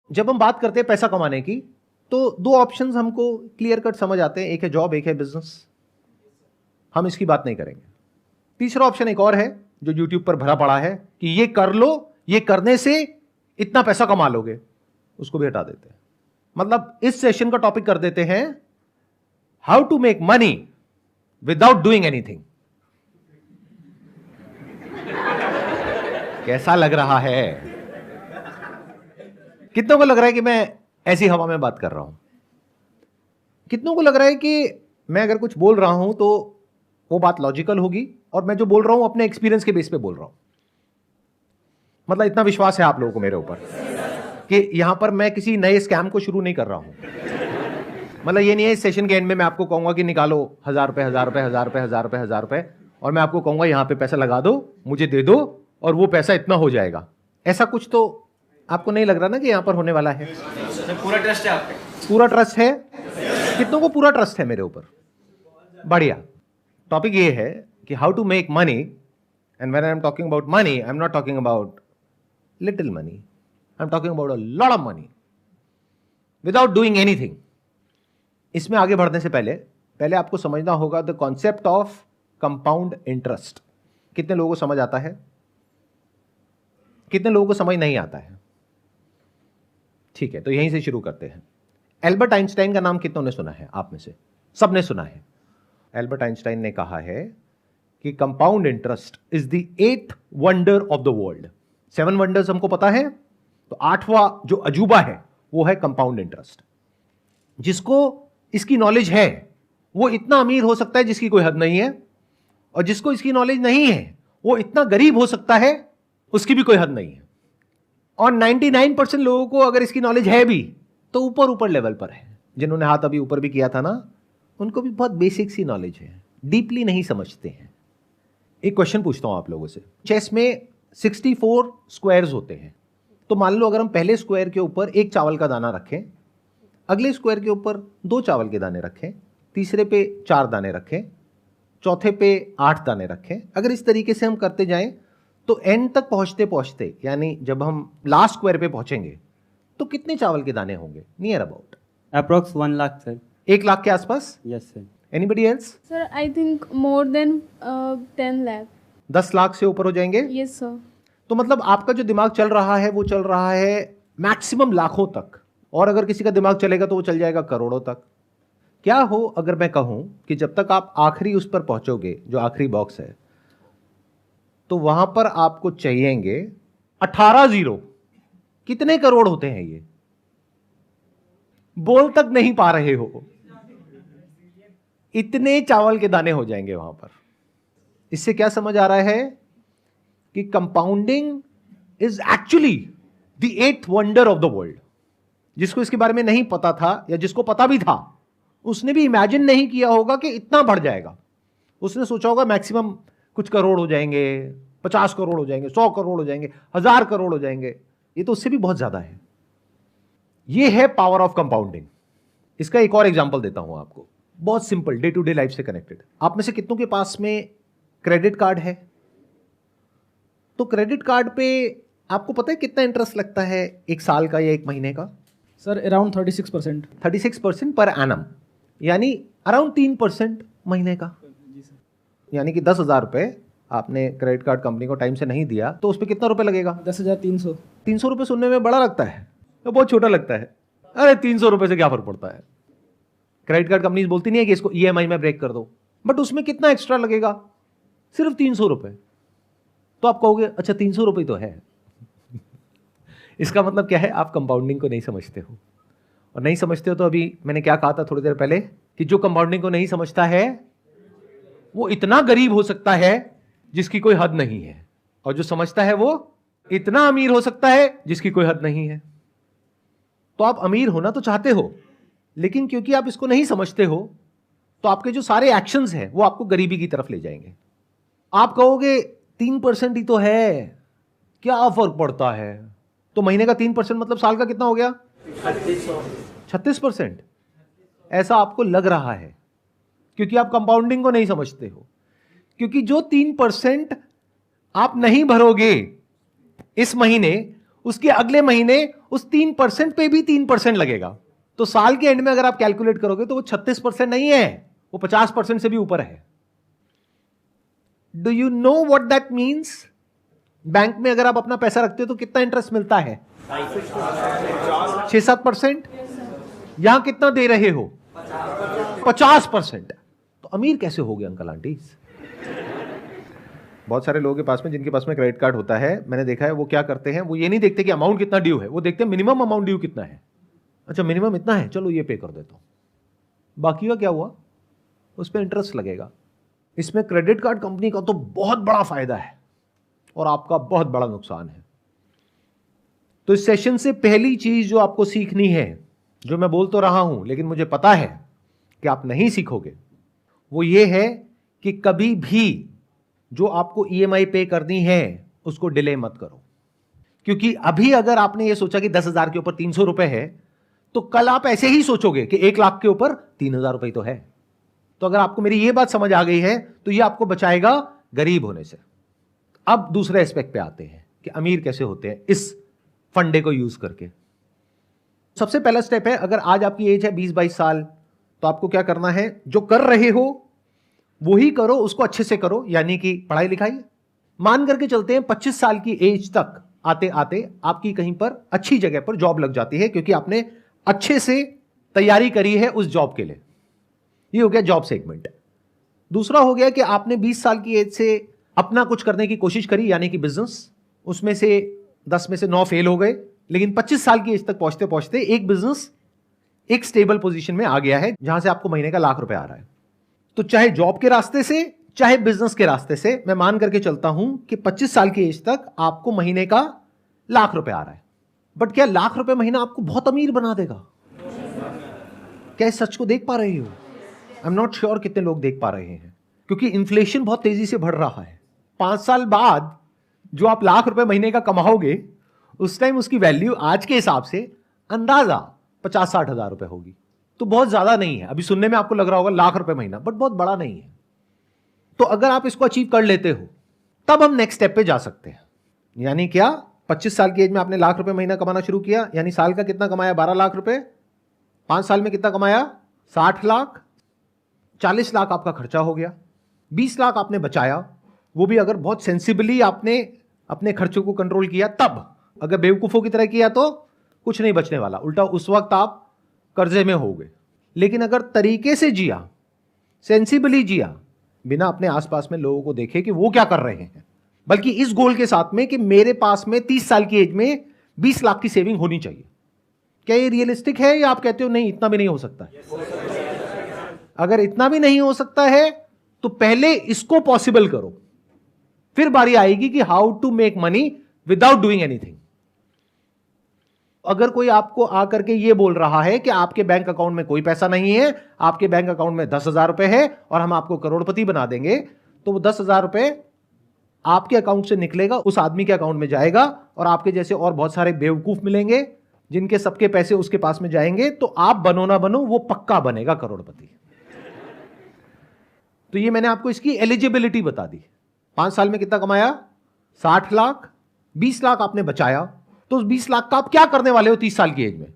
जब हम बात करते हैं पैसा कमाने की, तो दो ऑप्शंस हमको क्लियर कट समझ आते हैं, एक है जॉब, एक है बिजनेस। हम इसकी बात नहीं करेंगे। तीसरा ऑप्शन एक और है जो यूट्यूब पर भरा पड़ा है कि ये कर लो, ये करने से इतना पैसा कमा लोगे, उसको भी हटा देते हैं। मतलब इस सेशन का टॉपिक कर देते हैं how to make money without doing anything. कैसा लग रहा है? कितनों को लग रहा है कि मैं ऐसी हवा में बात कर रहा हूं? कितनों को लग रहा है कि मैं अगर कुछ बोल रहा हूं तो वो बात लॉजिकल होगी और मैं जो बोल रहा हूं अपने एक्सपीरियंस के बेस पे बोल रहा हूं? मतलब इतना विश्वास है आप लोगों को मेरे ऊपर कि यहां पर मैं किसी नए स्कैम को शुरू नहीं कर रहा हूं। मतलब ये नहीं है इस सेशन के एंड में मैं आपको कहूंगा कि निकालो 1000 रुपए 1000 रुपए 1000 रुपए 1000 रुपए 1000 रुपए और मैं आपको कहूंगा यहां पे पैसा लगा दो, मुझे दे दो और वो पैसा इतना हो जाएगा। ऐसा कुछ तो आपको नहीं लग रहा ना कि यहां पर होने वाला है? पूरा ट्रस्ट है आप पे? पूरा ट्रस्ट है। कितनों को पूरा ट्रस्ट है मेरे ऊपर? बढ़िया। टॉपिक ये है कि how to make money, and when I am talking about money I am not talking about little money, I am talking about a lot of money without doing anything. इसमें आगे बढ़ने से पहले आपको समझना होगा the concept of compound interest. कितने लोगों को समझ आता है? कितने लोगों को समझ नहीं आता है? ठीक है, तो यहीं से शुरू करते हैं। एल्बर्ट आइंस्टाइन का नाम कितनों ने सुना है? आप में से सबने सुना है। एल्बर्ट आइंस्टाइन ने कहा है कि compound interest is the 8th wonder of the world. 7 wonders हमको पता है, तो 8वां जो अजूबा है वो है कंपाउंड इंटरेस्ट। जिसको इसकी नॉलेज है वो इतना अमीर हो सकता है जिसकी कोई हद नहीं है, और जिसको इसकी नॉलेज नहीं है वो इतना गरीब हो सकता है उसकी भी कोई हद नहीं है। और 99% लोगों को अगर इसकी नॉलेज है भी तो ऊपर ऊपर लेवल पर है। जिन्होंने हाथ अभी ऊपर भी किया था ना, उनको भी बहुत बेसिक सी नॉलेज है, डीपली नहीं समझते हैं। एक क्वेश्चन पूछता हूं आप लोगों से। चेस में 64 स्क्वायर्स होते हैं, तो मान लो अगर हम पहले स्क्वायर के ऊपर 1 चावल का दाना रखें, अगले स्क्वायर के ऊपर 2 चावल के दाने रखें, तीसरे पे 4 दाने रखें, चौथे पे 8 दाने रखें, अगर इस तरीके से हम करते जाएं तो एंड तक पहुंचते पहुंचते, यानी जब हम लास्ट स्क्वायर पे पहुंचेंगे तो कितने चावल के दाने होंगे? Near about approx 1 lakh sir. 1 lakh के आसपास? Yes sir. Anybody else? Sir, I think more than 10 lakh. 10 lakh से ऊपर हो जाएंगे? Yes, sir. तो मतलब आपका जो दिमाग चल रहा है वो चल रहा है मैक्सिमम लाखों तक, और अगर किसी का दिमाग चलेगा तो वो चल जाएगा करोड़ों तक। क्या हो अगर मैं कहूं कि जब तक आप आखिरी उस पर पहुंचोगे, जो आखिरी बॉक्स है, तो वहां पर आपको चाहिएंगे 18 जीरो। कितने करोड़ होते हैं ये? बोल तक नहीं पा रहे हो, इतने चावल के दाने हो जाएंगे वहां पर। इससे क्या समझ आ रहा है कि compounding is actually the 8th wonder of the world. जिसको इसके बारे में नहीं पता था या जिसको पता भी था, उसने भी इमेजिन नहीं किया होगा कि इतना बढ़ जाएगा। उसने सोचा होगा मैक्सिमम कुछ करोड़ हो जाएंगे, 50 करोड़ हो जाएंगे, 100 करोड़ हो जाएंगे, 1000 करोड़ हो जाएंगे। ये तो उससे भी बहुत ज्यादा है। ये है पावर ऑफ कंपाउंडिंग। इसका एक और एग्जांपल देता हूं आपको, बहुत simple, day to day life से कनेक्टेड। आप में से कितनों के पास में क्रेडिट कार्ड है? तो क्रेडिट कार्ड पे आपको पता है कितना इंटरेस्ट लगता है, 1 साल का या 1 महीने का? Sir around 36%। 36% पर एनम, यानी अराउंड 3% महीने का। यानी कि 10,000 रुपए आपने क्रेडिट कार्ड कंपनी को टाइम से नहीं दिया तो उस पर कितना रुपए लगेगा? 10,300। 300 रुपए सुनने में बड़ा लगता है तो बहुत छोटा लगता है। अरे 300 रुपए से क्या फर्क पड़ता है? क्रेडिट कार्ड कंपनी बोलती नहीं है कि इसको ईएमआई में ब्रेक कर दो, बट उसमें कितना एक्स्ट्रा लगेगा? सिर्फ 300 रुपए। तो आप कहोगे अच्छा 300 रुपए तो है। इसका मतलब क्या है? आप कंपाउंडिंग को नहीं समझते हो, और नहीं समझते हो तो अभी मैंने क्या कहा था थोड़ी देर पहले कि जो कंपाउंडिंग को नहीं समझता है वो इतना गरीब हो सकता है जिसकी कोई हद नहीं है, और जो समझता है वो इतना अमीर हो सकता है जिसकी कोई हद नहीं है। तो आप अमीर होना तो चाहते हो, लेकिन क्योंकि आप इसको नहीं समझते हो तो आपके जो सारे एक्शंस हैं वो आपको गरीबी की तरफ ले जाएंगे। आप कहोगे 3% ही तो है, क्या फर्क पड़ता है? तो महीने का 3% मतलब साल का कितना हो गया? 36%। ऐसा आपको लग रहा है क्योंकि आप कंपाउंडिंग को नहीं समझते हो। क्योंकि जो 3% आप नहीं भरोगे इस महीने, उसके अगले महीने उस 3% पे भी 3% लगेगा। तो साल के एंड में अगर आप कैलकुलेट करोगे तो वो 36% नहीं है, वो 50% से भी ऊपर है। Do you know what that means? Bank में अगर आप अपना पैसा रखते हो तो कितना इंटरेस्ट मिलता है? 6-7%। यहां कितना दे रहे हो? 50%। तो अमीर कैसे हो गए अंकल आंटी? बहुत सारे लोगों के पास में, जिनके पास में क्रेडिट कार्ड होता है, मैंने देखा है, वो क्या करते हैं, वो ये नहीं देखते कि अमाउंट कितना ड्यू है, वो देखते हैं मिनिमम अमाउंट ड्यू कितना है। अच्छा मिनिमम इतना है, चलो ये पे कर देता हूं, बाकी का क्या हुआ, उस पर इंटरेस्ट लगेगा। इसमें क्रेडिट कार्ड कंपनी का तो बहुत बड़ा फायदा है और आपका बहुत बड़ा नुकसान है। तो इस सेशन से पहली चीज जो आपको सीखनी है, जो मैं बोल तो रहा हूं लेकिन मुझे पता है कि आप नहीं सीखोगे, वो ये है कि कभी भी जो आपको ईएमआई पे करनी है उसको डिले मत करो। क्योंकि अभी अगर आपने ये सोचा कि 10,000 के ऊपर 300 रुपए है, तो कल आप ऐसे ही सोचोगे कि 1 लाख के ऊपर 3,000 रुपए तो है। तो अगर आपको मेरी ये बात समझ आ गई है तो ये आपको बचाएगा गरीब होने से। अब दूसरे एस्पेक्ट पे आते हैं कि अमीर कैसे होते हैं इस फंडे को यूज करके। सबसे पहला स्टेप है, अगर आज आपकी एज है 20-22 साल, तो आपको क्या करना है, जो कर रहे हो वो ही करो, उसको अच्छे से करो, यानी कि पढ़ाई लिखाई। मान करके चलते हैं 25 साल की एज तक आते आते आपकी कहीं पर अच्छी जगह पर जॉब लग जाती है, क्योंकि आपने अच्छे से तैयारी करी है उस जॉब के लिए। ये हो गया जॉब सेगमेंट। दूसरा हो गया कि आपने 20 साल की एज से अपना कुछ करने की कोशिश करी, यानी कि बिजनेस। उसमें से 10 में से 9 फेल हो गए, लेकिन 25 साल की एज तक पहुंचते पहुंचते एक बिजनेस एक स्टेबल पोजीशन में आ गया है, जहां से आपको महीने का लाख रुपए आ रहा है। तो चाहे जॉब के रास्ते से चाहे बिजनेस के रास्ते से, मैं मान करके चलता हूं कि 25 साल की एज तक आपको महीने का लाख रुपए आ रहा है। बट क्या लाख रुपए महीना आपको बहुत अमीर बना देगा? क्या इस सच को देख पा रहे हो? आई एम नॉट श्योर कितने लोग देख पा रहे हैं, क्योंकि इन्फ्लेशन बहुत तेजी से बढ़ रहा है। 5 साल बाद जो आप लाख रुपए महीने का कमाओगे, उस टाइम उसकी वैल्यू आज के हिसाब से अंदाजा 50-60 हजार रुपए होगी। तो बहुत ज्यादा नहीं है। अभी सुनने में आपको लग रहा होगा लाख रुपए महीना, बट बहुत बड़ा नहीं है। तो अगर आप इसको अचीव कर लेते हो, तब हम नेक्स्ट स्टेप पे जा सकते हैं। यानी क्या, 25 साल की एज में आपने लाख रुपए महीना कमाना शुरू किया, यानी साल का कितना कमाया? 12 लाख रुपए। 5 साल में कितना कमाया? 60 लाख। 40 लाख आपका खर्चा हो गया, 20 लाख आपने बचाया। वो भी अगर बहुत सेंसिबली आपने अपने खर्चों को कंट्रोल किया तब। अगर बेवकूफों की तरह किया तो कुछ नहीं बचने वाला, उल्टा उस वक्त आप कर्जे में हो गए। लेकिन अगर तरीके से जिया, सेंसिबली जिया, बिना अपने आसपास में लोगों को देखे कि वो क्या कर रहे हैं, बल्कि इस गोल के साथ में कि मेरे पास में 30 साल की एज में 20 लाख की सेविंग होनी चाहिए, क्या ये रियलिस्टिक है या आप कहते हो नहीं इतना भी नहीं हो सकता है? अगर इतना भी नहीं हो सकता है तो पहले इसको पॉसिबल करो, फिर बारी आएगी कि how to make money without doing anything. अगर कोई आपको आकर के ये बोल रहा है कि आपके बैंक अकाउंट में कोई पैसा नहीं है, आपके बैंक अकाउंट में 10,000 रुपए है और हम आपको करोड़पति बना देंगे, तो वो 10,000 रुपए आपके अकाउंट से निकलेगा, उस आदमी के अकाउंट में जाएगा, और आपके जैसे और बहुत सारे बेवकूफ मिलेंगे जिनके सबके पैसे उसके पास में जाएंगे। तो आप बनो ना बनो, वो पक्का बनेगा करोड़पति। तो ये मैंने आपको इसकी एलिजिबिलिटी बता दी। 5 साल में कितना कमाया? 60 लाख। 20 लाख आपने बचाया, तो उस 20 लाख का आप क्या करने वाले हो 30 साल की एज में?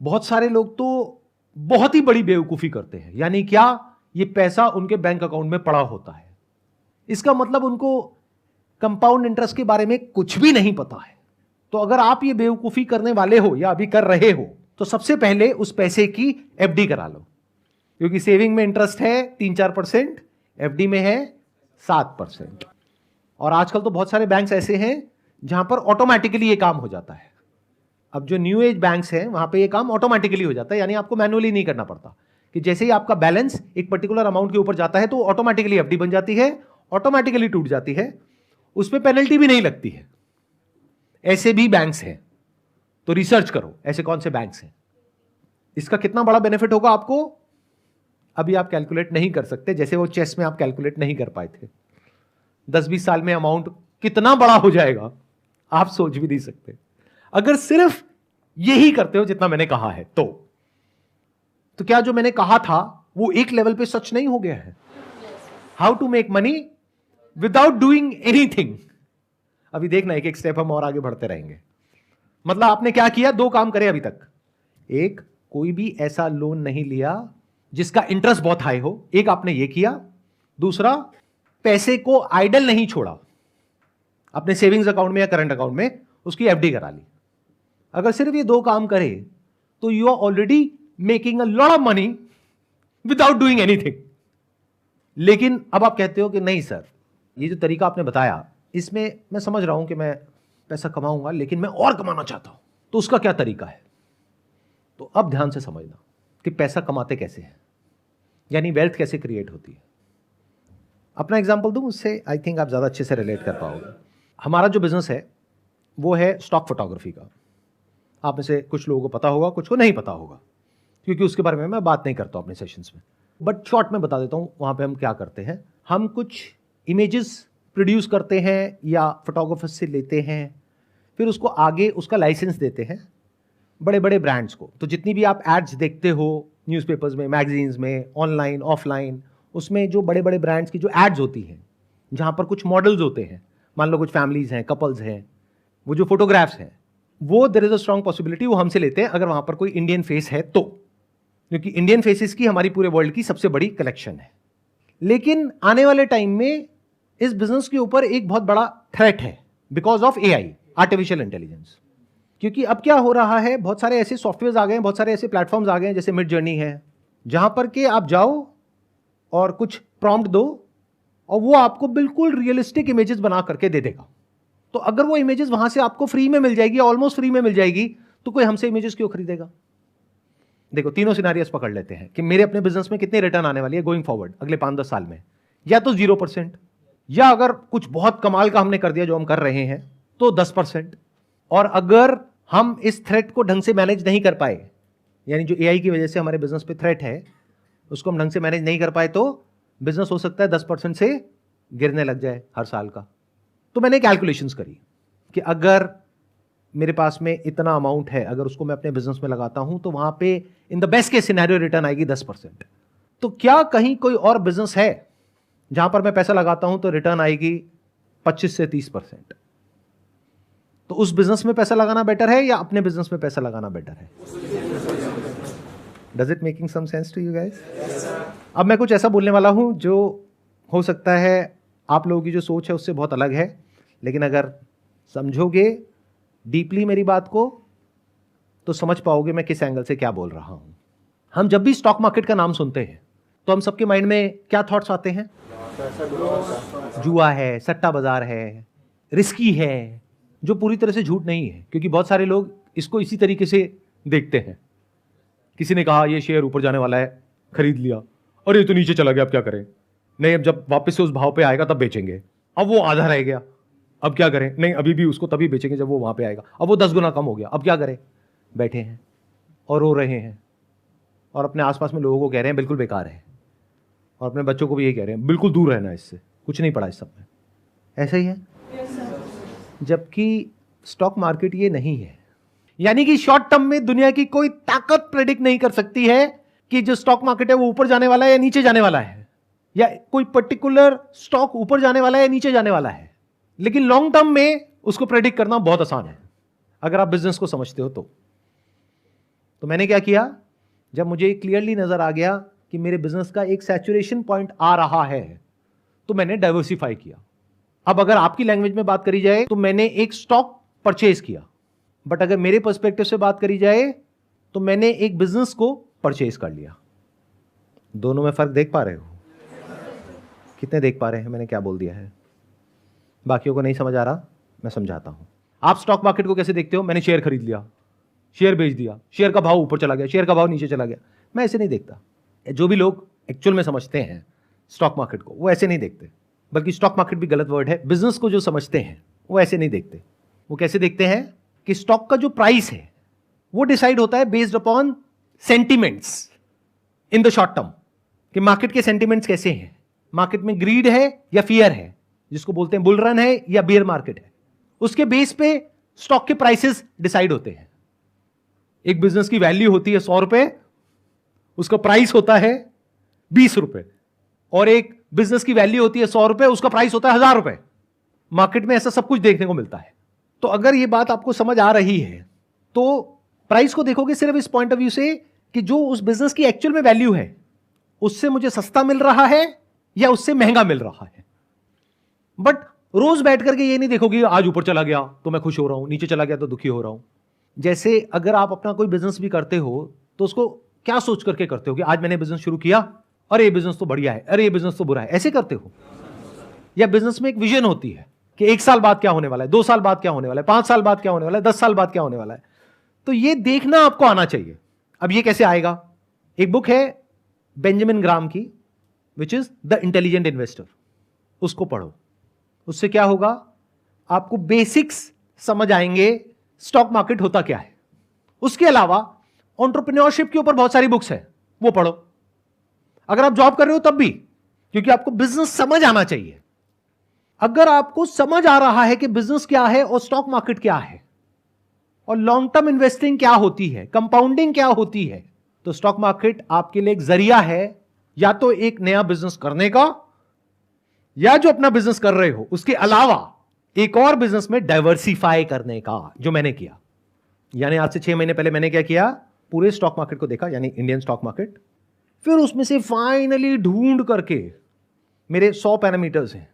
बहुत सारे लोग तो बहुत ही बड़ी बेवकूफी करते हैं। यानी क्या, ये पैसा उनके बैंक अकाउंट में पड़ा होता है। इसका मतलब उनको कंपाउंड इंटरेस्ट के बारे में कुछ भी नहीं पता है। तो अगर आप ये बेवकूफी करने वाले हो या अभी कर रहे हो, तो सबसे पहले उस पैसे की एफडी करा लो, क्योंकि सेविंग में इंटरेस्ट है 3-4%, एफडी में है 7%। और आजकल तो बहुत सारे बैंक्स ऐसे हैं जहां पर ऑटोमेटिकली ये काम हो जाता है। अब जो न्यू एज बैंक्स हैं वहां पे ये काम ऑटोमेटिकली हो जाता है, यानी आपको मैनुअली नहीं करना पड़ता, कि जैसे ही आपका बैलेंस एक पर्टिकुलर अमाउंट के ऊपर जाता है तो ऑटोमेटिकली एफडी बन जाती है, ऑटोमेटिकली टूट जाती है, उस पर पेनल्टी भी नहीं लगती है। ऐसे भी बैंक्स हैं, तो रिसर्च करो ऐसे कौन से बैंक्स हैं। इसका कितना बड़ा बेनिफिट होगा आपको, अभी आप कैलकुलेट नहीं कर सकते, जैसे वो चेस में आप कैलकुलेट नहीं कर पाए थे। 10-20 साल में अमाउंट कितना बड़ा हो जाएगा आप सोच भी नहीं सकते, अगर सिर्फ यही करते हो जितना मैंने कहा है। तो क्या जो मैंने कहा था वो एक लेवल पे सच नहीं हो गया है? How to make money without doing anything. अभी देखना एक एक स्टेप हम और आगे बढ़ते रहेंगे। मतलब आपने क्या किया, दो काम करे अभी तक। एक, कोई भी ऐसा लोन नहीं लिया जिसका इंटरेस्ट बहुत हाई हो, एक आपने ये किया। दूसरा, पैसे को आइडल नहीं छोड़ा, अपने सेविंग्स अकाउंट में या करंट अकाउंट में उसकी एफडी करा ली। अगर सिर्फ ये दो काम करे तो you are already making a lot of money without doing anything. लेकिन अब आप कहते हो कि नहीं सर, ये जो तरीका आपने बताया इसमें मैं समझ रहा हूं कि मैं पैसा कमाऊंगा लेकिन मैं और कमाना चाहता हूं, तो उसका क्या तरीका है? तो अब ध्यान से समझना कि पैसा कमाते कैसे हैं, यानी वेल्थ कैसे क्रिएट होती है। अपना एग्जांपल दूं, उससे आई थिंक आप ज़्यादा अच्छे से रिलेट कर पाओगे। हमारा जो बिजनेस है वो है स्टॉक फोटोग्राफी का। आप में से कुछ लोगों को पता होगा, कुछ को नहीं पता होगा, क्योंकि उसके बारे में मैं बात नहीं करता हूं अपने सेशंस में, बट शॉर्ट में बता देता हूं वहां पे हम क्या करते हैं। हम कुछ इमेजेस प्रोड्यूस करते हैं या फोटोग्राफर्स से लेते हैं, फिर उसको आगे उसका लाइसेंस देते हैं बड़े बड़े ब्रांड्स को। तो जितनी भी आप एड्स देखते हो न्यूज़पेपर्स में, मैगजीन्स में, ऑनलाइन ऑफलाइन, उसमें जो बड़े बड़े ब्रांड्स की जो एड्स होती हैं, जहाँ पर कुछ मॉडल्स होते हैं, मान लो कुछ फैमिलीज हैं, कपल्स हैं, वो जो फोटोग्राफ्स हैं, वो there is a strong possibility वो हमसे लेते हैं अगर वहाँ पर कोई इंडियन फेस है तो, क्योंकि इंडियन फेसेस की हमारी पूरे वर्ल्ड की सबसे बड़ी कलेक्शन है। लेकिन आने वाले टाइम में इस बिजनेस के ऊपर एक बहुत बड़ा थ्रेट है because of AI, artificial intelligence. क्योंकि अब क्या हो रहा है, बहुत सारे ऐसे सॉफ्टवेयर आ गए हैं, बहुत सारे ऐसे प्लेटफॉर्म्स आ गए हैं, जैसे मिड जर्नी है, जहां पर के आप जाओ और कुछ प्रॉम्प्ट दो और वो आपको बिल्कुल रियलिस्टिक इमेजेस बना करके दे देगा। तो अगर वो इमेजेस वहां से आपको फ्री में मिल जाएगी, ऑलमोस्ट फ्री में मिल जाएगी, तो कोई हमसे इमेजेस क्यों खरीदेगा? देखो, तीनों सिनारियोस पकड़ लेते हैं कि मेरे अपने बिजनेस में कितने रिटर्न आने वाली है गोइंग फॉरवर्ड अगले 5-10 साल में। या तो 0%, या अगर कुछ बहुत कमाल का हमने कर दिया जो हम कर रहे हैं तो 10%। और अगर हम इस थ्रेट को ढंग से मैनेज नहीं कर पाए, यानी जो एआई की वजह से हमारे बिजनेस पे थ्रेट है उसको हम ढंग से मैनेज नहीं कर पाए, तो बिजनेस हो सकता है 10% से गिरने लग जाए हर साल का। तो मैंने कैलकुलेशंस करी कि अगर मेरे पास में इतना अमाउंट है, अगर उसको मैं अपने बिजनेस में लगाता हूं तो वहां पे in the best case scenario return आएगी 10%। तो क्या कहीं कोई और बिजनेस है जहां पर मैं पैसा लगाता हूं तो रिटर्न आएगी 25 से 30%? तो उस बिजनेस में पैसा लगाना बेटर है या अपने बिजनेस में पैसा लगाना बेटर है? Does it making some sense to you guys? अब मैं कुछ ऐसा बोलने वाला हूं जो हो सकता है आप लोगों की जो सोच है उससे बहुत अलग है, लेकिन अगर समझोगे डीपली मेरी बात को तो समझ पाओगे मैं किस एंगल से क्या बोल रहा हूं। हम जब भी स्टॉक मार्केट का नाम सुनते हैं तो हम सबके माइंड में क्या थॉट्स आते हैं? जुआ है, सट्टा बाजार है, रिस्की है, जो पूरी तरह से झूठ नहीं है, क्योंकि बहुत सारे लोग इसको इसी तरीके से देखते हैं। किसी ने कहा ये शेयर ऊपर जाने वाला है, खरीद लिया, और ये तो नीचे चला गया, अब क्या करें? नहीं, अब जब वापस से उस भाव पे आएगा तब बेचेंगे, अब वो आधा रह गया, अब क्या करें? नहीं, अभी भी उसको तभी बेचेंगे जब वो वहां पे आएगा, अब वो 10 गुना कम हो गया, अब क्या करें? बैठे हैं और रो रहे हैं और अपने आसपास में लोगों को कह रहे हैं बिल्कुल बेकार है, और अपने बच्चों को भी ये कह रहे हैं बिल्कुल दूर रहना इससे, कुछ नहीं पड़ा इस सब में। ऐसा ही है? जबकि स्टॉक मार्केट ये नहीं है। यानी कि शॉर्ट टर्म में दुनिया की कोई ताकत प्रेडिक्ट नहीं कर सकती है कि जो स्टॉक मार्केट है वो ऊपर जाने वाला है या नीचे जाने वाला है, या कोई पर्टिकुलर स्टॉक ऊपर जाने वाला है या नीचे जाने वाला है। लेकिन लॉन्ग टर्म में उसको प्रेडिक्ट करना बहुत आसान है अगर आप बिजनेस को समझते हो तो मैंने क्या किया, जब मुझे क्लियरली नजर आ गया कि मेरे बिजनेस का एक सैचुरेशन पॉइंट आ रहा है तो मैंने डाइवर्सिफाई किया। अब अगर आपकी लैंग्वेज में बात करी जाए तो मैंने एक स्टॉक परचेज किया, बट अगर मेरे पर्सपेक्टिव से बात करी जाए तो मैंने एक बिजनेस को परचेज कर लिया। दोनों में फर्क देख पा रहे हो? कितने देख पा रहे हैं मैंने क्या बोल दिया है? बाकियों को नहीं समझ आ रहा, मैं समझाता हूं। आप स्टॉक मार्केट को कैसे देखते हो? मैंने शेयर खरीद लिया, शेयर बेच दिया, शेयर का भाव ऊपर चला गया, शेयर का भाव नीचे चला गया। मैं ऐसे नहीं देखता। जो भी लोग एक्चुअल में समझते हैं स्टॉक मार्केट को वो ऐसे नहीं देखते, बल्कि स्टॉक मार्केट भी गलत वर्ड है। बिजनेस को जो समझते हैं वो ऐसे नहीं देखते। वो कैसे देखते हैं कि स्टॉक का जो प्राइस है वो डिसाइड होता है based upon sentiments in the short term, कि मार्केट के सेंटिमेंट्स कैसे हैं, मार्केट में ग्रीड है या फियर है, जिसको बोलते हैं बुल रन है या बियर मार्केट है, उसके बेस पे स्टॉक के प्राइसेस डिसाइड होते हैं। एक बिजनेस की वैल्यू होती है 100 रुपए, उसका प्राइस होता है 20 रुपए, और एक बिजनेस की वैल्यू होती है 100 रुपए, उसका प्राइस होता है 1000 रुपए। मार्केट में ऐसा सब कुछ देखने को मिलता है। तो अगर ये बात आपको समझ आ रही है तो प्राइस को देखोगे सिर्फ इस पॉइंट ऑफ व्यू से कि जो उस बिजनेस की एक्चुअल में वैल्यू है उससे मुझे सस्ता मिल रहा है या उससे महंगा मिल रहा है। बट रोज बैठ करके ये नहीं देखोगे आज ऊपर चला गया तो मैं खुश हो रहा हूं, नीचे चला गया तो दुखी हो रहा हूं। जैसे अगर आप अपना कोई बिजनेस भी करते हो तो उसको क्या सोच करके करते हो कि आज मैंने बिजनेस शुरू किया, अरे ये बिजनेस तो बढ़िया है, अरे ये बिजनेस तो बुरा है, ऐसे करते हो? या बिजनेस में एक विजन होती है कि 1 साल बाद क्या होने वाला है, 2 साल बाद क्या होने वाला है, 5 साल बाद क्या होने वाला है, 10 साल बाद क्या होने वाला है। तो ये देखना आपको आना चाहिए। अब ये कैसे आएगा? एक बुक है बेंजामिन ग्राम की, which is the intelligent investor, उसको पढ़ो। उससे क्या होगा, आपको बेसिक्स समझ आएंगे स्टॉक मार्केट होता क्या है। उसके अलावा एंटरप्रेन्योरशिप के ऊपर बहुत सारी बुक्स है, वो पढ़ो। अगर आप जॉब कर रहे हो तब भी, क्योंकि आपको बिजनेस समझ आना चाहिए। अगर आपको समझ आ रहा है कि बिजनेस क्या है और स्टॉक मार्केट क्या है और लॉन्ग टर्म इन्वेस्टिंग क्या होती है, कंपाउंडिंग क्या होती है, तो स्टॉक मार्केट आपके लिए एक जरिया है या तो एक नया बिजनेस करने का, या जो अपना बिजनेस कर रहे हो उसके अलावा एक और बिजनेस में डाइवर्सिफाई करने का, जो मैंने किया। यानी आज से 6 महीने पहले मैंने क्या किया, पूरे स्टॉक मार्केट को देखा, यानी इंडियन स्टॉक मार्केट। फिर उसमें से फाइनली ढूंढ करके, मेरे 100 पैरामीटर्स हैं,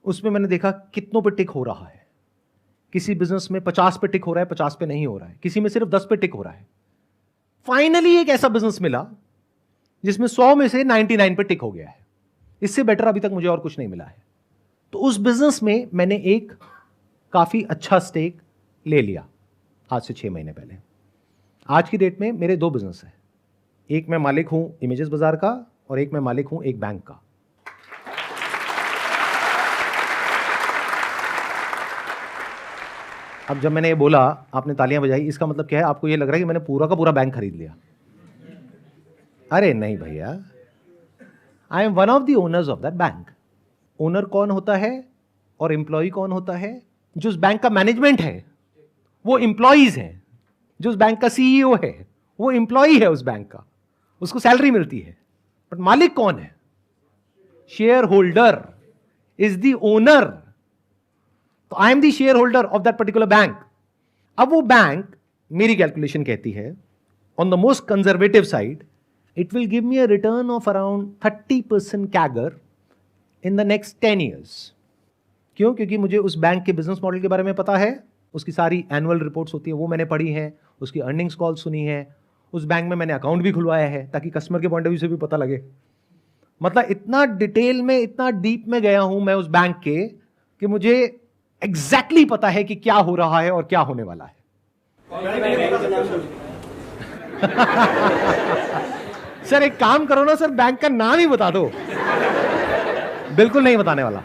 उसमें मैंने देखा कितनों पे टिक हो रहा है। किसी बिजनेस में 50 पे टिक हो रहा है, 50 पे नहीं हो रहा है, किसी में सिर्फ 10 पे टिक हो रहा है। फाइनली एक ऐसा बिजनेस मिला जिसमें 100 में से 99 पे टिक हो गया है। इससे बेटर अभी तक मुझे और कुछ नहीं मिला है। तो उस बिजनेस में मैंने एक काफी अच्छा स्टेक ले लिया आज से 6 महीने पहले। आज की डेट में मेरे 2 बिजनेस हैं, एक मैं मालिक हूं इमेजेस बाजार का और एक मैं मालिक हूं एक बैंक का। अब जब मैंने ये बोला, आपने तालियां बजाई, इसका मतलब क्या है? आपको ये लग रहा है कि मैंने पूरा का पूरा बैंक खरीद लिया। अरे नहीं भैया, I am one of the owners of that bank. Owner कौन होता है और एम्प्लॉय कौन होता है? जो उस बैंक का मैनेजमेंट है वो एम्प्लॉइज हैं, जो उस बैंक का सीईओ है वो एम्प्लॉय है उस बैंक का, उसको सैलरी मिलती है। बट मालिक कौन है? Share holder is the owner. तो I am the share holder of that particular bank. अब वो बैंक, मेरी कैलकुलेशन कहती है, on the most conservative side, it will give me a return of around 30% CAGR in the next 10 years. क्यों? क्योंकि मुझे उस बैंक के बिजनेस मॉडल के बारे में पता है, उसकी सारी एनुअल रिपोर्ट्स होती है वो मैंने पढ़ी है, उसकी अर्निंग्स कॉल सुनी है, उस बैंक में मैंने अकाउंट भी खुलवाया है ताकि कस्टमर के पॉइंट ऑफ व्यू से भी पता लगे। मतलब इतना डिटेल में, इतना डीप में गया हूं मैं उस बैंक के कि मुझे एग्जैक्टली पता है कि क्या हो रहा है और क्या होने वाला है। सर एक काम करो ना सर, बैंक का नाम ही बता दो। बिल्कुल नहीं बताने वाला।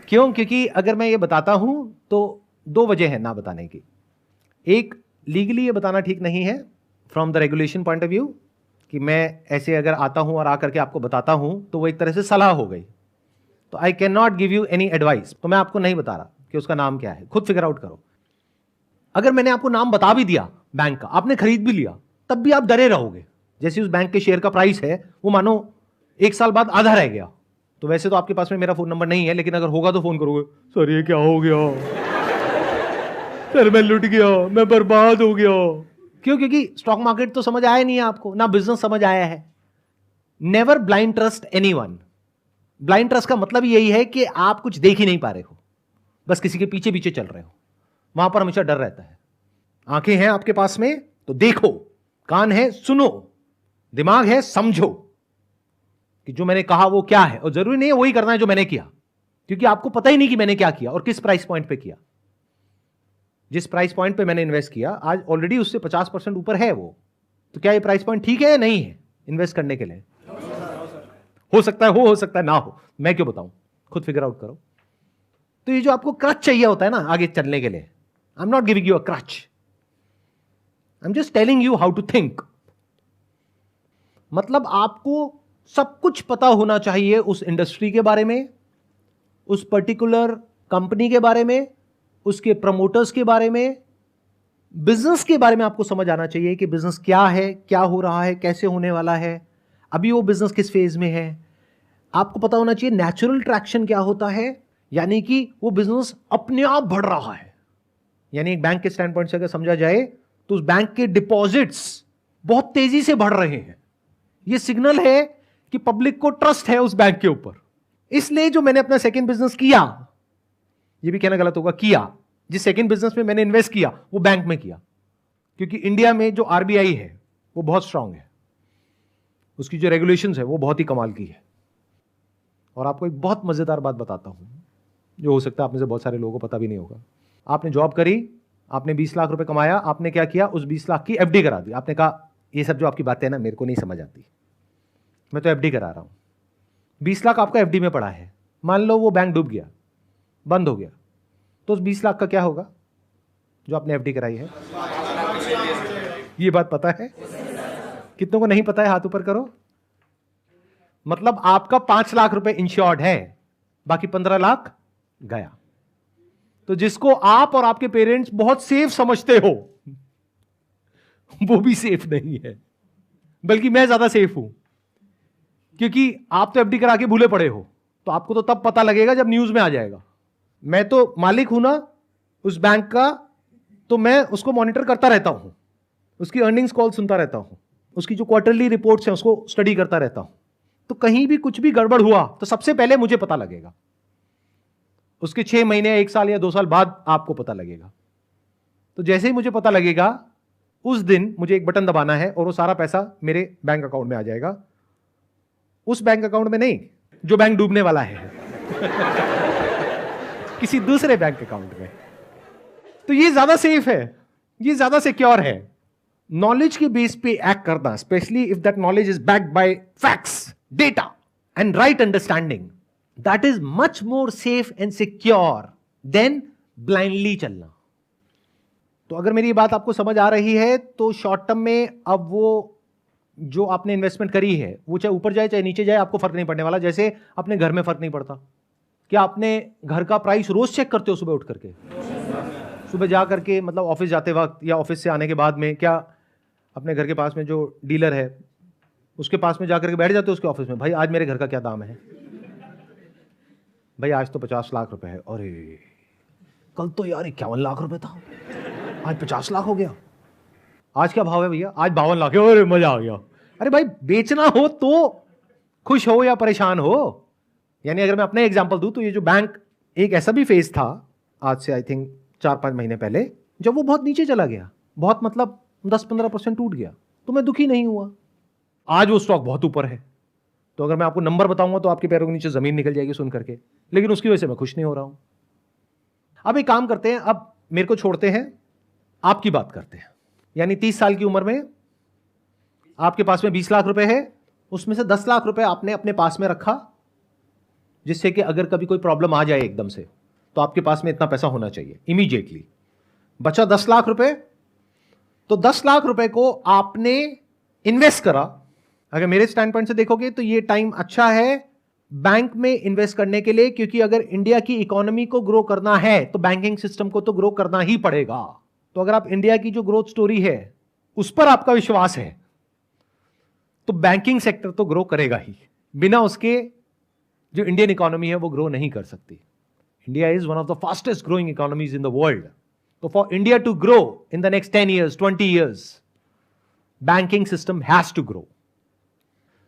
क्यों? क्योंकि अगर मैं ये बताता हूं तो 2 वजह है ना बताने की। एक, लीगली ये बताना ठीक नहीं है from the regulation point of view, कि मैं ऐसे अगर आता हूं और आकर के आपको बताता हूं तो वो एक तरह से सलाह हो गई। तो I can not give you any advice. तो मैं आपको नहीं बता रहा कि उसका नाम क्या है, खुद फिगर आउट करो। अगर मैंने आपको नाम बता भी दिया बैंक का, आपने खरीद भी लिया, तब भी आप डरे रहोगे। जैसे उस बैंक के शेयर का प्राइस है वो मानो 1 साल बाद आधा रह गया। तो वैसे तो आपके पास में मेरा फोन नंबर नहीं है, लेकिन अगर होगा तो फोन करोगे, सर ये क्या हो गया, सर मैं लुट गया, मैं बर्बाद हो गया। क्यों? क्योंकि स्टॉक मार्केट तो समझ आया नहीं है आपको, ना बिजनेस समझ आया है। Never blind trust anyone. Blind trust का मतलब यही है कि आप कुछ देख ही नहीं पा रहे हो, बस किसी के पीछे पीछे चल रहे हो। वहां पर हमेशा डर रहता है। आंखें हैं आपके पास में तो देखो, कान है सुनो, दिमाग है समझो कि जो मैंने कहा वो क्या है, और जरूरी नहीं है वही करना है जो मैंने किया, क्योंकि आपको पता ही नहीं कि मैंने क्या किया और किस प्राइस पॉइंट पे किया। जिस प्राइस पॉइंट पे मैंने इन्वेस्ट किया आज ऑलरेडी उससे 50% ऊपर है वो। तो क्या ये प्राइस पॉइंट ठीक है या नहीं है इन्वेस्ट करने के लिए? हो सकता है हो सकता है ना हो, मैं क्यों बताऊं, खुद फिगर आउट करो। तो ये जो आपको क्रच चाहिए होता है ना आगे चलने के लिए, I am not giving you a crutch, I am just telling you how to think. मतलब आपको सब कुछ पता होना चाहिए उस इंडस्ट्री के बारे में, उस पर्टिकुलर कंपनी के बारे में, उसके प्रमोटर्स के बारे में, बिजनेस के बारे में आपको समझ आना चाहिए कि बिजनेस क्या है, क्या हो रहा है, कैसे होने वाला है, अभी वो बिजनेस किस फेज में है। आपको पता होना चाहिए नेचुरल ट्रैक्शन क्या होता है, यानी कि वो बिजनेस अपने आप बढ़ रहा है यानी एक बैंक के स्टैंड पॉइंट से अगर समझा जाए तो उस बैंक के डिपॉजिट्स बहुत तेजी से बढ़ रहे हैं। यह सिग्नल है कि पब्लिक को ट्रस्ट है उस बैंक के ऊपर। इसलिए जो मैंने अपना सेकंड बिजनेस किया, यह भी कहना गलत होगा, किया, जिस सेकंड बिजनेस में मैंने इन्वेस्ट किया वो बैंक में किया, क्योंकि इंडिया में जो आरबीआई है वो बहुत स्ट्रांग है, उसकी जो रेगुलेशंस है वो बहुत ही कमाल की है। और आपको एक बहुत मजेदार बात बताता हूं जो हो सकता है आप में से बहुत सारे लोगों को पता भी नहीं होगा। आपने जॉब करी, आपने 20 लाख रुपए कमाया, आपने क्या किया, उस 20 लाख की एफडी करा दी। आपने कहा ये सब जो आपकी बातें हैं ना मेरे को नहीं समझ आती, मैं तो एफडी करा रहा हूं। 20 लाख आपका एफडी में पड़ा है, मान लो वो बैंक डूब गया, बंद हो गया, तो उस 20 लाख का क्या होगा जो आपने एफडी कराई है? ये बात पता है? कितनों को नहीं पता है? हाथ ऊपर करो। मतलब आपका 5 लाख रुपए इंश्योर्ड है, बाकी 15 लाख गया। तो जिसको आप और आपके पेरेंट्स बहुत सेफ समझते हो वो भी सेफ नहीं है, बल्कि मैं ज्यादा सेफ हूं, क्योंकि आप तो एफडी करा के भूले पड़े हो, तो आपको तो तब पता लगेगा जब न्यूज में आ जाएगा। मैं तो मालिक हूं ना उस बैंक का, तो मैं उसको मॉनिटर करता रहता हूं, उसकी अर्निंग्स कॉल सुनता रहता हूं, उसकी जो क्वार्टरली रिपोर्ट्स हैं उसको स्टडी करता रहता हूं। तो कहीं भी कुछ भी गड़बड़ हुआ तो सबसे पहले मुझे पता लगेगा, उसके 6 महीने, 1 साल या 2 साल बाद आपको पता लगेगा। तो जैसे ही मुझे पता लगेगा उस दिन मुझे एक बटन दबाना है और वो सारा पैसा मेरे बैंक अकाउंट में आ जाएगा। उस बैंक अकाउंट में नहीं जो बैंक डूबने वाला है किसी दूसरे बैंक अकाउंट में। तो ये ज्यादा सेफ है, ये ज्यादा सिक्योर है। नॉलेज के बेस पे एक्ट करना, specially if that knowledge is backed by facts, data and right understanding, that is much more safe and secure than blindly चलना। तो अगर मेरी बात आपको समझ आ रही है तो शॉर्ट टर्म में अब वो जो आपने इन्वेस्टमेंट करी है वो चाहे ऊपर जाए चाहे नीचे जाए आपको फर्क नहीं पड़ने वाला। जैसे अपने घर में फर्क नहीं पड़ता। क्या आपने घर का प्राइस रोज चेक करते हो सुबह उठ करके? सुबह जा करके मतलब ऑफिस जाते वक्त या ऑफिस से आने के बाद में, क्या अपने घर के पास में जो डीलर है उसके पास में जाकर के बैठ जाते हो उसके ऑफिस में, भाई आज मेरे घर का क्या दाम है? भाई आज तो 50 लाख रुपए है। अरे कल तो यार 51 लाख रुपए था, आज 50 लाख हो गया। आज क्या भाव है भैया? आज 52 लाख है। अरे मजा आ गया। अरे भाई बेचना हो तो खुश हो या परेशान हो। यानी अगर मैं अपना एग्जांपल दूं तो ये जो बैंक, एक ऐसा भी फेज था आज से आई थिंक 4-5 महीने पहले, जब वो बहुत नीचे चला गया, बहुत मतलब 10-15% टूट गया, तो मैं दुखी नहीं हुआ। आज वो स्टॉक बहुत ऊपर है, तो अगर मैं आपको नंबर बताऊंगा तो आपके पैरों के नीचे जमीन निकल जाएगी सुन करके, लेकिन उसकी वजह से मैं खुश नहीं हो रहा हूं। अब एक काम करते हैं, अब मेरे को छोड़ते हैं, आपकी बात करते हैं। यानी 30 साल की उम्र में आपके पास में 20 लाख रुपए है, उसमें से 10 लाख रुपए आपने अपने पास में रखा, जिससे कि अगर कभी कोई प्रॉब्लम आ जाए एकदम से तो आपके पास में इतना पैसा होना चाहिए इमीडिएटली। बचा 10 लाख रुपए, तो 10 लाख रुपए को आपने इन्वेस्ट करा। अगर मेरे स्टैंड पॉइंट से देखोगे तो ये टाइम अच्छा है बैंक में इन्वेस्ट करने के लिए, क्योंकि अगर इंडिया की इकोनॉमी को ग्रो करना है तो बैंकिंग सिस्टम को तो ग्रो करना ही पड़ेगा। तो अगर आप इंडिया की जो ग्रोथ स्टोरी है उस पर आपका विश्वास है तो बैंकिंग सेक्टर तो ग्रो करेगा ही, बिना उसके जो इंडियन इकोनॉमी है वो ग्रो नहीं कर सकती। India is one of the fastest growing economies in the world. तो for India to grow in the next 10 years, 20 years, banking system has to grow.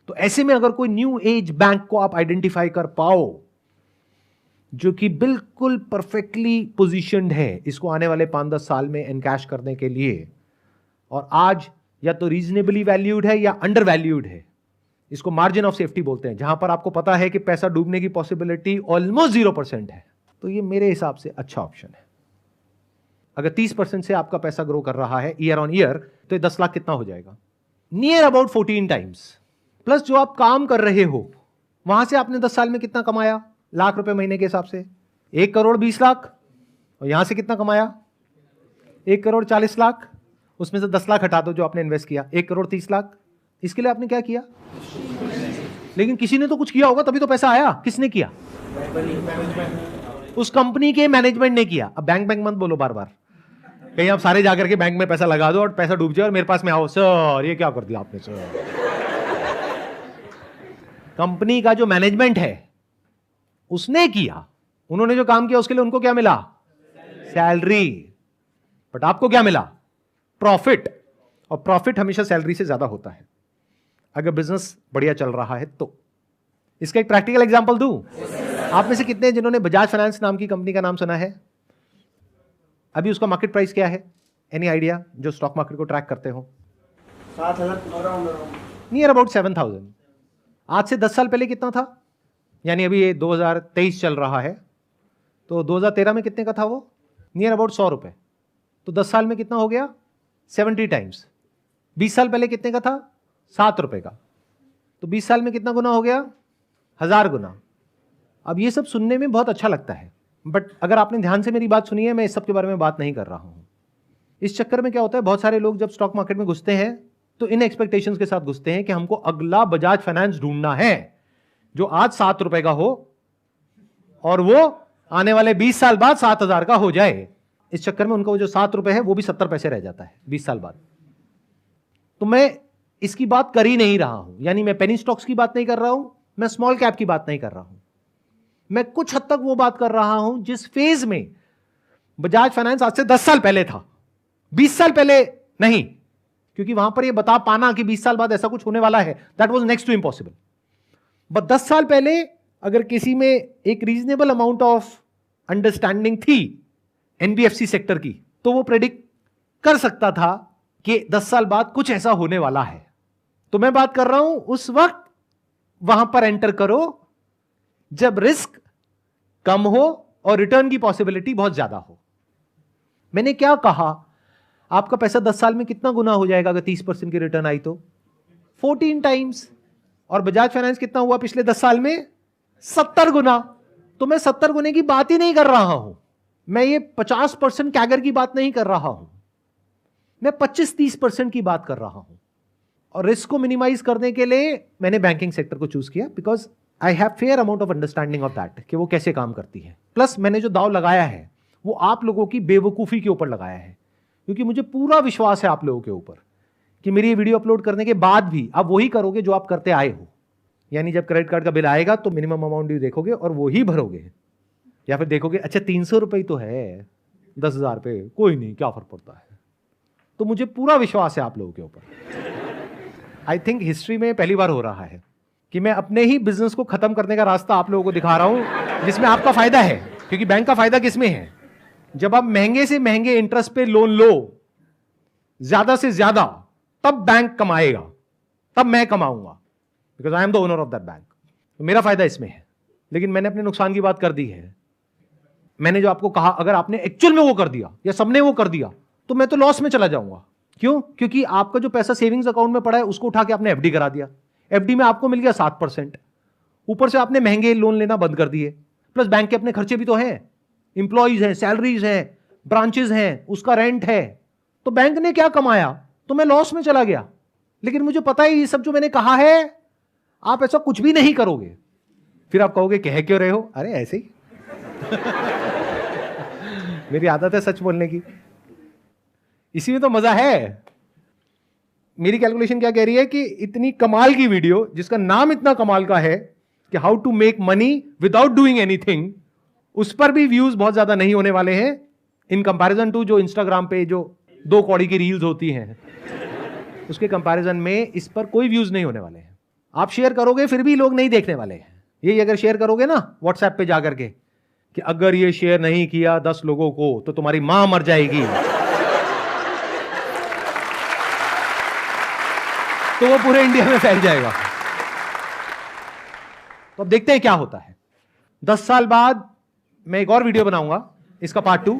तो ऐसे में अगर कोई न्यू एज बैंक को आप आइडेंटिफाई कर पाओ जो कि बिल्कुल परफेक्टली पोजीशनड है इसको आने वाले 5-10 साल में एनकैश करने के लिए, और आज या तो रीजनेबली वैल्यूड है या अंडर वैल्यूड है, इसको मार्जिन ऑफ सेफ्टी बोलते हैं, जहां पर आपको पता है कि पैसा डूबने की पॉसिबिलिटी ऑलमोस्ट 0% है, तो ये मेरे हिसाब से अच्छा ऑप्शन है। अगर 30% से आपका पैसा ग्रो कर रहा है ईयर ऑन ईयर, तो ये 10 लाख कितना हो जाएगा? Near about 14 times. प्लस जो आप काम कर रहे हो वहां से आपने 10 साल में कितना कमाया लाख रुपए महीने के हिसाब से? 1 करोड़ 20 लाख। और यहां से कितना कमाया? 1 करोड़ 40 लाख। उसमें से 10 लाख हटा दो जो आपने इन्वेस्ट किया, 1 करोड़ 30 लाख। इसके लिए आपने क्या किया? लेकिन किसी ने तो कुछ किया होगा तभी तो पैसा आया। किसने किया? उस कंपनी के मैनेजमेंट ने किया। अब बैंक बैंक मत बोलो बार बार, कहीं आप सारे जाकर के बैंक में पैसा लगा दो और पैसा डूब जाए और मेरे पास में आओ, सर ये क्या कर दिया आपने सर। कंपनी का जो मैनेजमेंट है उसने किया, उन्होंने जो काम किया उसके लिए उनको क्या मिला? सैलरी। बट आपको क्या मिला? प्रॉफिट। और प्रॉफिट हमेशा सैलरी से ज्यादा होता है अगर बिजनेस बढ़िया चल रहा है तो। इसका एक प्रैक्टिकल एग्जांपल दूं? आप में से कितने हैं जिन्होंने बजाज फाइनेंस नाम की कंपनी का नाम सुना है? अभी उसका मार्केट प्राइस क्या है? Any idea? जो स्टॉक मार्केट को ट्रैक करते हो। 7,000 नियर अबाउट 7,000। आज से 10 साल पहले कितना था? यानी अभी ये 2023 चल रहा है, तो 2013 में कितने का था वो? नियर अबाउट 100 रुपए। तो 10 साल में कितना हो गया? 70 टाइम्स। 20 साल पहले कितने का था? 7 रुपए का। तो 20 साल में कितना गुना हो गया? 1000 गुना। अब ये सब सुनने में बहुत अच्छा लगता है, बट अगर आपने ध्यान से मेरी बात सुनी है, मैं इस सब के बारे में बात नहीं कर रहा हूं। इस चक्कर में क्या होता है, बहुत सारे लोग जब स्टॉक मार्केट में घुसते हैं तो इन एक्सपेक्टेशंस के साथ घुसते हैं कि हमको अगला बजाज फाइनेंस ढूंढना है जो आज 7 रुपए का हो और वो आने वाले 20 साल बाद 7,000 का हो जाए। इस चक्कर में उनका वो जो 7 रुपए है वो भी 70 पैसे रह जाता है 20 साल बाद। तो मैं इसकी बात कर ही नहीं रहा हूं, यानी मैं पेनी स्टॉक्स की बात नहीं कर रहा हूं, मैं स्मॉल कैप की बात नहीं कर रहा हूं। मैं कुछ हद तक वो बात कर रहा हूं जिस फेज में बजाज फाइनेंस आज से 10 साल पहले था, 20 साल पहले नहीं, क्योंकि वहां पर ये बता पाना कि 20 साल बाद ऐसा कुछ होने वाला है, that was next to impossible. But 10 साल पहले अगर किसी में एक रीजनेबल अमाउंट ऑफ अंडरस्टैंडिंग थी एनबीएफसी सेक्टर की, तो वो प्रेडिक्ट कर सकता था कि 10 साल बाद कुछ ऐसा होने वाला है। तो मैं बात कर रहा हूं उस वक्त वहां पर एंटर करो जब रिस्क कम हो और रिटर्न की पॉसिबिलिटी बहुत ज्यादा हो। मैंने क्या कहा? आपका पैसा 10 साल में कितना गुना हो जाएगा अगर 30% की रिटर्न आई तो? 14 टाइम्स। और बजाज फाइनेंस कितना हुआ पिछले 10 साल में? 70 गुना। तो मैं 70 गुने की बात ही नहीं कर रहा हूं, मैं ये 50% कैगर की बात नहीं कर रहा हूं, मैं 25-30% की बात कर रहा हूं। और रिस्क को मिनिमाइज करने के लिए मैंने बैंकिंग सेक्टर को चूज किया, because I have fair amount of understanding of that कि वो कैसे काम करती है। प्लस मैंने जो दाव लगाया है वो आप लोगों की बेवकूफी के ऊपर लगाया है, क्योंकि मुझे पूरा विश्वास है आप लोगों के ऊपर कि मेरी ये वीडियो अपलोड करने के बाद भी आप वही करोगे जो आप करते आए हो। यानी जब क्रेडिट कार्ड का बिल आएगा तो मिनिमम अमाउंट ड्यू देखोगे और वो ही भरोगे, या फिर देखोगे अच्छा 300 रुपये तो है 10,000 पे, कोई नहीं क्या फर्क पड़ता है। तो मुझे पूरा विश्वास है आप लोगों के ऊपर। आई थिंक हिस्ट्री में पहली बार हो रहा है कि मैं अपने ही बिजनेस को खत्म करने का रास्ता आप लोगों को दिखा रहा हूं, जिसमें आपका फायदा है। क्योंकि बैंक का फायदा किसमें है? जब आप महंगे से महंगे इंटरेस्ट पे लोन लो ज्यादा से ज्यादा, तब बैंक कमाएगा, तब मैं कमाऊंगा, because I am the owner of that bank. तो मेरा फायदा इसमें है। लेकिन मैंने अपने नुकसान की बात कर दी है। मैंने जो आपको कहा, अगर आपने एक्चुअल में वो कर दिया या सबने वो कर दिया तो मैं तो लॉस में चला जाऊंगा। क्यों? क्योंकि आपका जो पैसा सेविंग्स अकाउंट में पड़ा है उसको उठा के आपने एफडी करा दिया, एफडी में आपको मिल गया 7%, ऊपर से आपने महंगे लोन लेना बंद कर दिए। प्लस बैंक के अपने खर्चे भी तो हैं, इंप्लॉइज हैं, सैलरीज हैं, ब्रांचेज हैं, उसका रेंट है। तो बैंक ने क्या कमाया? तो मैं लॉस में चला गया। लेकिन मुझे पता है ये सब जो मैंने कहा है आप ऐसा कुछ भी नहीं करोगे। फिर आप कहोगे कह क्यों रहे हो? अरे ऐसे ही मेरी आदत है सच बोलने की, इसी में तो मजा है। मेरी कैलकुलेशन क्या कह रही है कि इतनी कमाल की वीडियो जिसका नाम इतना कमाल का है कि how to make money without doing anything, उस पर भी व्यूज बहुत ज्यादा नहीं होने वाले हैं इन कंपैरिजन टू जो इंस्टाग्राम पे जो 2 कौड़ी की रील्स होती हैं, उसके कंपैरिजन में इस पर कोई व्यूज नहीं होने वाले हैं। आप शेयर करोगे फिर भी लोग नहीं देखने वाले हैं। यही अगर शेयर करोगे ना व्हाट्सएप पे जाकर के कि अगर ये शेयर नहीं किया 10 लोगों को तो तुम्हारी मां मर जाएगी, तो वो पूरे इंडिया में फैल जाएगा। तो अब देखते हैं क्या होता है। 10 साल बाद मैं एक और वीडियो बनाऊंगा, इसका पार्ट 2,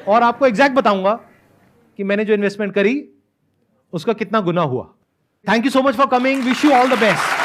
और आपको एग्जैक्ट बताऊंगा कि मैंने जो इन्वेस्टमेंट करी उसका कितना गुना हुआ। Thank you so much for coming, wish you all the best.